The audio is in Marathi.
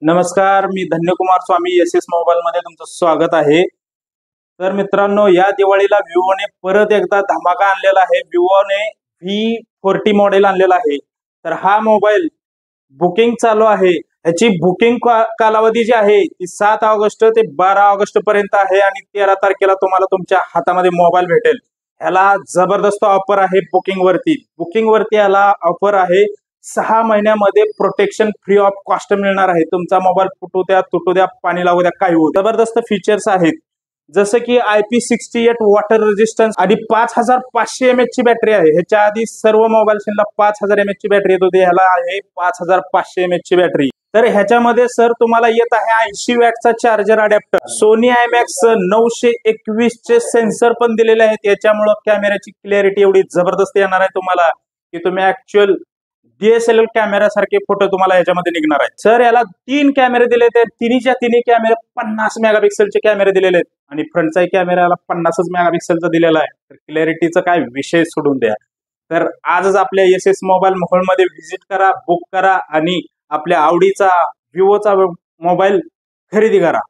नमस्कार, मी धन्यकुमार स्वामी एस एस मोबाईल मध्ये तुमचं स्वागत आहे। तर मित्रांनो, या दिवाळीला विवोने परत एकदा धमाका आणलेला आहे। विवोने V40 मॉडेल आणलेला आहे। तर हा मोबाईल बुकिंग चालू आहे। याची बुकिंग कालावधी जी आहे ती 7 ऑगस्ट ते 12 ऑगस्ट पर्यंत आहे आणि 13 तारखेला तुम्हाला तुमच्या हातामध्ये मोबाईल भेटेल। ह्याला जबरदस्त ऑफर आहे बुकिंग वरती याला ऑफर आहे 6 महिन्यामध्ये प्रोटेक्शन फ्री ऑफ कॉस्ट मिळणार आहे। तुमचा मोबाईल फुटू द्या, तुटू द्या, पाणी लागू द्या, काही होऊ द्या। जबरदस्त फीचर्स आहेत जसं की IP68 वॉटर रेजिस्टन्स आणि 5500 mAh ची बॅटरी आहे। ह्याच्या आधी सर्व मोबाईल्सला 5000 mAh ची बॅटरी येत होती, ह्याला आहे 5500 mAh ची बॅटरी। तर ह्याच्यामध्ये सर तुम्हाला येत आहे 80 वॅटचा चार्जर अडॅप्टर, सोनी IMAX 921 चे सेन्सर पण दिलेले आहेत। याच्यामुळे कॅमेऱ्याची क्लॅरिटी एवढी जबरदस्त येणार आहे तुम्हाला की तुम्ही ऍक्च्युअल DSLR कॅमेरा सारखे फोटो तुम्हाला याच्यामध्ये निघणार आहेत। सर याला 3 कॅमेरे दिले आहेत, तिन्हीच्या तिन्ही कॅमेरे 50 मेगापिक्सेलचे कॅमेरे दिलेले आहेत आणि फ्रंटचा कॅमेराला 50 मेगापिक्सेलचा दिलेला आहे। तर क्लॅरिटीचा काय विषय सोडून द्या। तर आजच आपल्या SS मोबाईल मॉलमध्ये व्हिजिट करा, बुक करा आणि आपल्या आवडीचा विवोचा मोबाईल खरेदी करा।